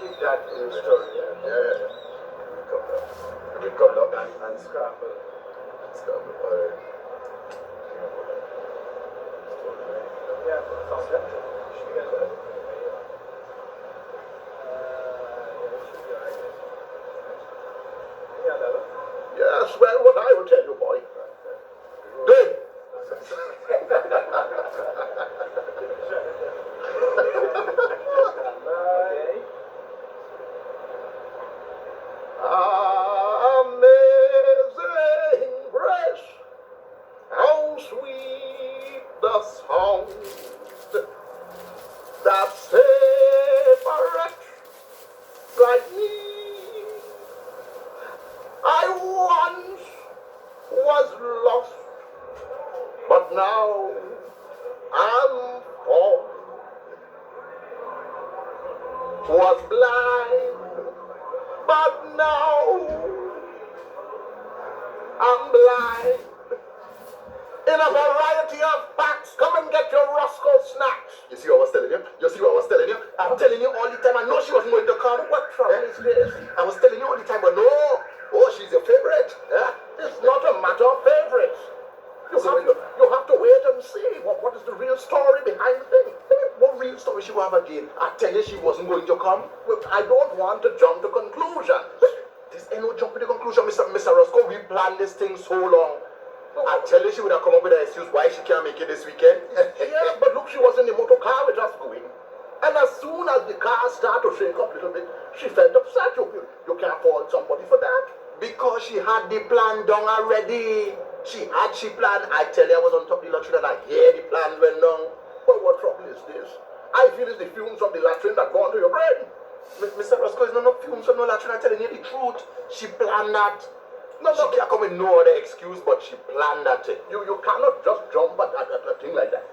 keep that in the story. Yeah. We come down. And scramble. Scramble porridge. Yeah, sounds good. Yes, well, what I will tell you, boy. Good. Amazing grace, how sweet the sound that saved a wretch like me. I once was lost, but now I'm found. Was blind, but now I'm blind. In a variety of packs, come and get your Roscoe snacks. You see what I was telling you? You see what I was telling you? I'm telling you all the time. I know she wasn't going to come. What trouble is this? I was telling you all the time, but no. Oh, she's your favorite. It's not a matter of favorites. You have to wait and see what is the real story behind the thing. What real story she will have again? I tell you she wasn't going to come. Well, I don't want to jump to conclusions. There's no jump to the conclusion, Mr. Roscoe. We planned this thing so long. I tell you she would have come up with an excuse why she can't make it this weekend. Yeah, but look, she was in the motor car with us going. And as soon as the car started to shake up a little bit, she felt upset. You can't fault somebody for that. Because she had the plan done already. She planned. I tell you, I was on top of the latrine and I hear the plan went down. Well, what trouble is this? I feel it's the fumes from the latrine that go into your brain. Mr. Roscoe, it's not no fumes from no latrine. I'm telling you the truth. She planned that. No, she can't come with no other excuse, but she planned that. You cannot just jump at a thing like that.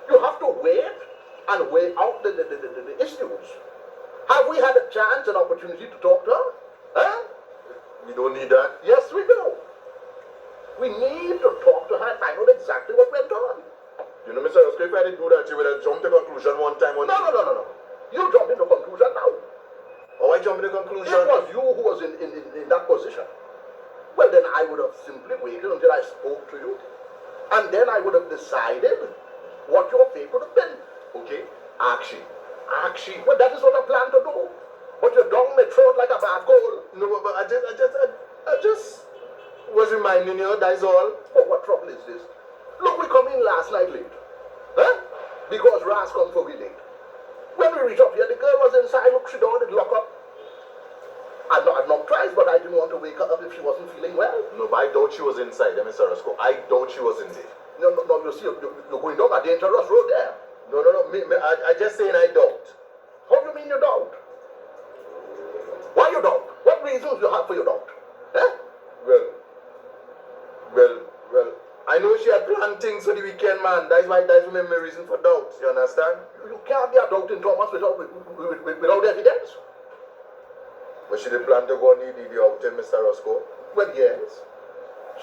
You have to wait and weigh out the issues. Have we had a chance, an opportunity to talk to her? Huh? We don't need that. Yes, we do. We need to talk to her and find out exactly what went on. You know, Mr. Roscoe, if I didn't do that, you would have jumped to conclusion one time. No. You jumped into conclusion now. Oh, I jumped into conclusion? It was you who was in that position. Well, then I would have simply waited until I spoke to you. And then I would have decided what your fate would have been. Okay? Actually. Well, that is what I plan to do. But you're down my throat like a bad coal. No, but I just was reminding you, that's all. But what trouble is this? Look, we come in last night late. Huh? Because Ras come for we late. When we reach up here, the girl was inside. Look, she door did lock up. I'd knocked twice, but I didn't want to wake her up if she wasn't feeling well. No, but I doubt she was inside, Mr. Roscoe. I doubt she was in there. No, you see, you're going down a dangerous road there. No, I just saying I doubt. How do you mean you doubt? Why you doubt? What reasons you have for your doubt? Eh? Well, I know she had planned things for the weekend, man. That's my reason for doubt. You understand? You can't be a doubting Thomas without evidence. But she did plan to go and eat the outing, Mr. Roscoe? Well, yes.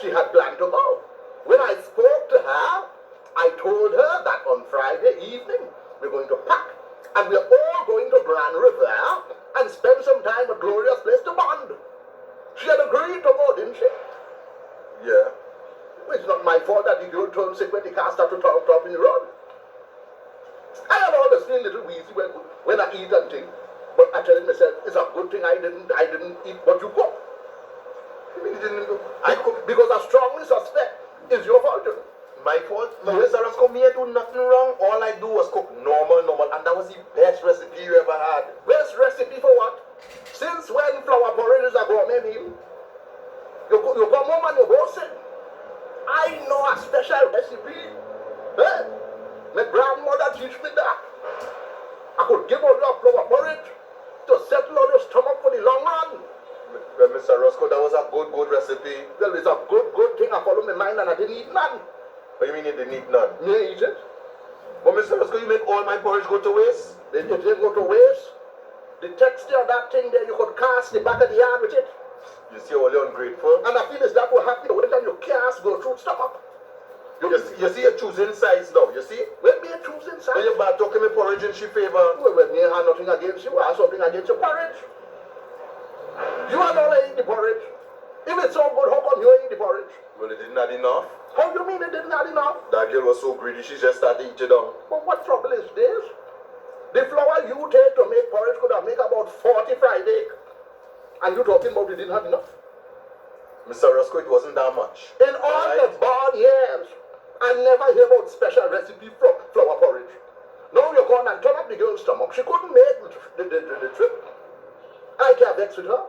She had planned to go. When I spoke to her, I told her that on Friday evening, we're going to pack. And we're all going to Grand River and spend some time at Gloria's place to bond. She had agreed to go, didn't she? Yeah. Well, it's not my fault that the girl turned sick when the car started to top in the road. I am always feeling a little wheezy when I eat and things. But I tell myself, it's a good thing I didn't eat what you cook. You mean you didn't cook? I cook because I strongly suspect it's your fault. My fault? Yes. Mr. Roscoe, me I do nothing wrong. All I do was cook normal, and that was the best recipe you ever had. Best recipe for what? Since when flour porridge is a gourmet meal? You come home and you go sit. I know a special recipe. Eh? My grandmother teach me that. I could give all your flour porridge to settle on your stomach for the long run. Well, Mr. Roscoe, that was a good recipe. Well, it's a good thing. I followed my mind and I didn't eat none. What do you mean you didn't eat none? Me eat it. But Mr. Roscoe, you make all my porridge go to waste? It didn't go to waste. The texture of that thing there, you could cast the back of the yard with it. You see how you're ungrateful? And I feel it's that will happen when time your cast go through stomach. You see you're choosing sides now, you see? When me choosing When sides. you're bad talking me porridge in she favor. Well, when me have nothing against you, I have something against your porridge. You are not eating the porridge. If it's so good, how come you ain't eating the porridge? Well, it didn't add enough. How do you mean it didn't add enough? That girl was so greedy, she just started eating down. But what trouble is this? The flour you take to make porridge could have made about 40 fried egg. And you talking about it didn't have enough? Mr. Roscoe, it wasn't that much. In all the born years, I never hear about special recipe from flour porridge. Now you're going and turn up the girl's stomach. She couldn't make the trip. I can't vex with her.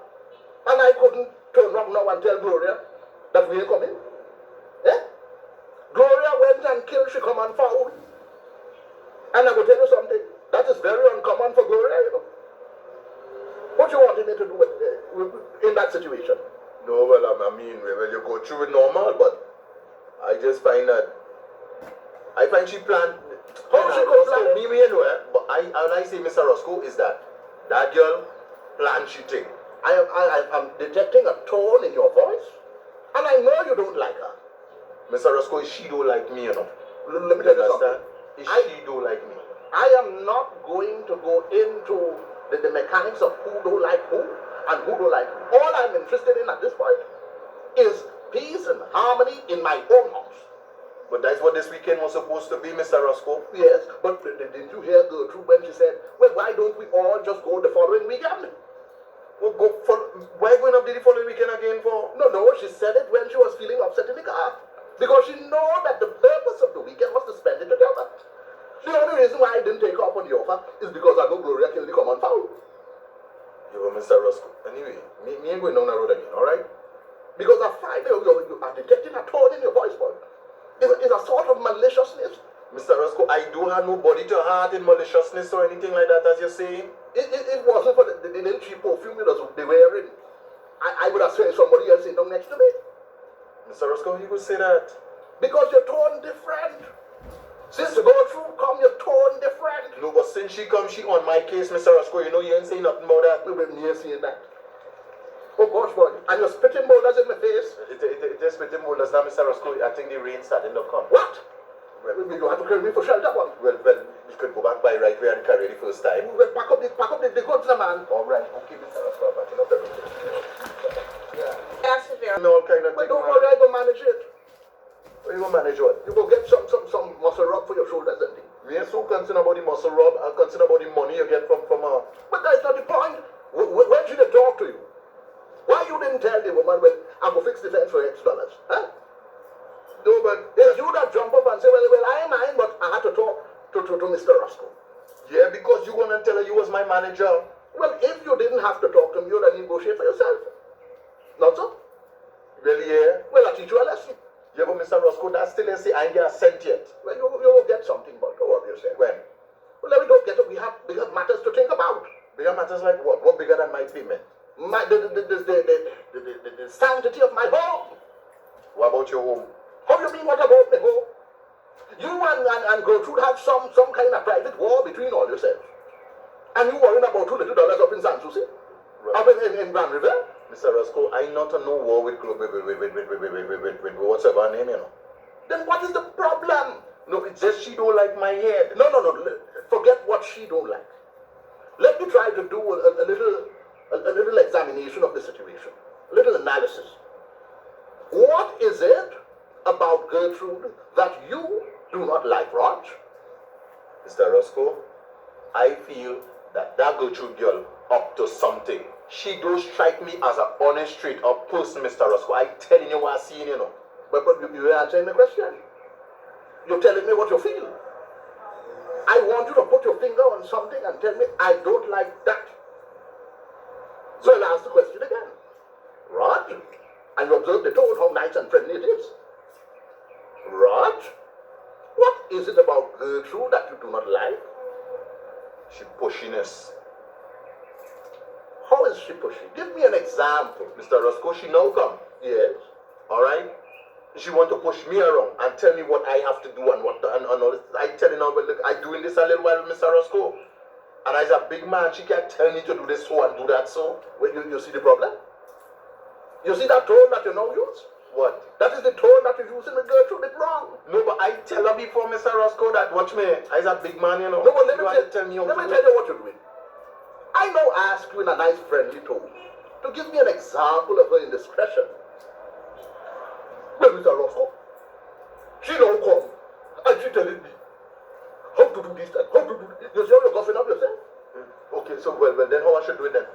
And I couldn't turn around now and tell Gloria that we ain't coming. Eh? Gloria went and killed, she come and foul. And I will tell you something. That is very uncommon for Gloria, you know. What you wanted me to do in that situation? No, well, I mean, well, you go through it normal, but I just find that, I find she planned. How she could plan me, you know, but all I say, Mr. Roscoe, is that girl planned she thing. I'm detecting a tone in your voice, and I know you don't like her. Mr. Roscoe, she don't like me, you know. Let me tell you something. She don't like me. I am not going to go into the mechanics of who don't like who and who don't like who. All I'm interested in at this point is peace and harmony in my own house. But that's what this weekend was supposed to be, Mr. Roscoe. Yes, but didn't you hear Gertrude when she said, well, why don't we all just go the following weekend? Well, why going up there the following weekend again for? No, she said it when she was feeling upset in the car. Because she know that the purpose of the weekend was to spend it together. The only reason why I didn't take her up on the offer is because I know Gloria killed the common fowl. You were Mr. Roscoe. Anyway, me ain't going down the road again, alright? Because I find you are detecting a tone in your voice, boy. It's a sort of maliciousness. Mr. Roscoe, I do have no body to heart in maliciousness or anything like that, as you're saying. It wasn't for the little cheap perfume they wearing. I would have said somebody else sitting down next to me. Mr. Roscoe, you could say that. Because your tone different. Since you go through, come your tone different. No, but since she come, she on my case, Mr. Roscoe. You know you ain't saying nothing about that. We ain't saying that. Oh gosh, boy. And you're spitting boulders in my face. It is spitting boulders now, Mr. Roscoe. I think the rain starting to come. What? Well, you have to carry me for shelter, one. Well, we could go back by right way and carry the first time. Well, pack up the goods, man. All right, okay, Mr. Roscoe, backing up everything. Yeah. That's a very No kind of Well, thing. don't worry, I go manage it. What you gonna manage what? You go get some muscle rub for your shoulders and things. We ain't so concerned about the muscle rub. I'm concerned about the money you get from her. But that's not the point. When she did talk to you? Why you didn't tell the woman, well, I'm going to fix the fence for X dollars? Huh? No, but It's you that jump up and say, well, I am mine, but I had to talk to Mr. Roscoe. yeah, because you gonna tell her you was my manager. Well, if you didn't have to talk to me, you'd have negotiate for yourself. Not so? Really, yeah? Well, I teach you a lesson. Yeah, but Mr. Roscoe, that still ain't say I ain't get a cent yet. Well, you will get something, but don't worry yourself. When? Well, let me don't get it. We have bigger matters to think about. Bigger matters like what? What bigger than my payment? The sanctity of my home. What about your home? How do you mean, what about my home? You and Gertrude have some kind of private war between all yourselves. And you worrying about $2 little up in San Souci? Right. Up in Grand River? Mr. Roscoe, I not a no war with whatever name, you know. Then what is the problem? No, it's just she don't like my head. No. Forget what she don't like. Let me try to do a little examination of the situation. A little analysis. What is it about Gertrude that you do not like, Raj? Mr. Roscoe, I feel that Gertrude girl up to something. She don't strike me as an honest, straight up person, Mr. Roscoe. I telling you what I seen, you know. But you're answering the question. You're telling me what you feel. I want you to put your finger on something and tell me I don't like that. So I'll ask the question again. Raj, and you observe the tone, how nice and friendly it is. Raj, what is it about Gertrude that you do not like? She pushiness. How is she pushy? Give me an example. Mr. Roscoe, she now come. Yes. Alright? She want to push me around and tell me what I have to do and what to, and all this. I telling her, well, look, I doing this a little while with Mr. Roscoe. And as a big man, she can't tell me to do this so and do that so. Well, you see the problem? You see that tone that you now use? What? That is the tone that you're using with Gertrude. It's wrong. No, but I tell her before, Mr. Roscoe, that watch me. I's a big man, you know. No, but let You me want to tell me how let to me do tell it? you what you're doing. I now ask you in a nice friendly tone to give me an example of her indiscretion. Well, Mr. Roscoe, she now come and she telling me how to do this and how to do this. You see how you're coughing up yourself? Okay, so well, then how I should do it then?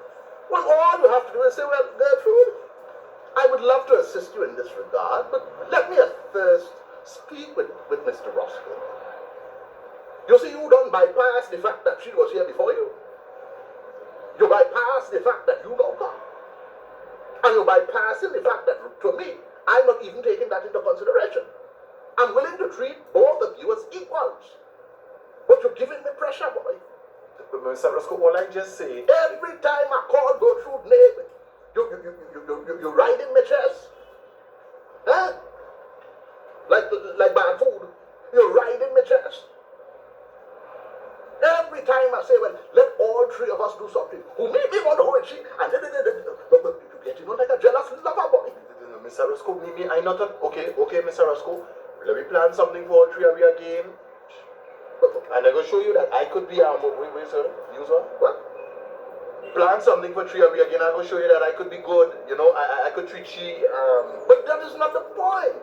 Well, all you have to do is say, well, Gertrude, I would love to assist you in this regard, but let me at first speak with Mr. Roscoe. You see, you don't bypass the fact that she was here before you. You bypass the fact that you know her. And you're bypassing the fact that, to me, I'm not even taking that into consideration. I'm willing to treat both of you as equals. But you're giving me pressure, boy. Mr. Roscoe, all I just say... Every time I call Gertrude name, you ride in my chest. Huh? Like bad food. You ride in my chest. Every time I say, well, let all three of us do something. Who made me wonder who is she? And then you get like a jealous lover, boy. Mr. Roscoe, maybe I not... Okay, Mr. Roscoe. Let me plan something for all three of you again. And I'm going to show you that I could be wait, sir. Use what? What? Plan something for three of you again. I'm going to show you that I could be good. You know, I could treat she, But that is not the point.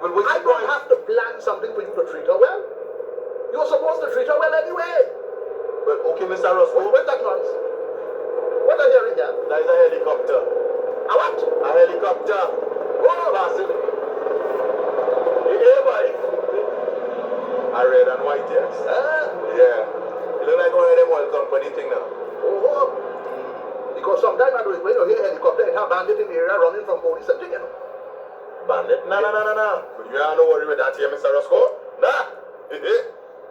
Well, what's I the don't point? have to plan something for you to treat her well. You're supposed to treat her well anyway. Well, okay, Mr. Roscoe. Where's that noise? What are you hearing here? That is a helicopter. A what? A helicopter. Oh, Passing. Yeah, boy. A red and white, yes. Yeah. You look like one of them oil company thing now. Oh. Because sometimes when you hear helicopter, it have bandit in the area running from police and thing, you know. Bandit? No. But you don't worry with that here, Mr. Roscoe. Nah.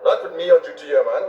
Not with me on duty here, man.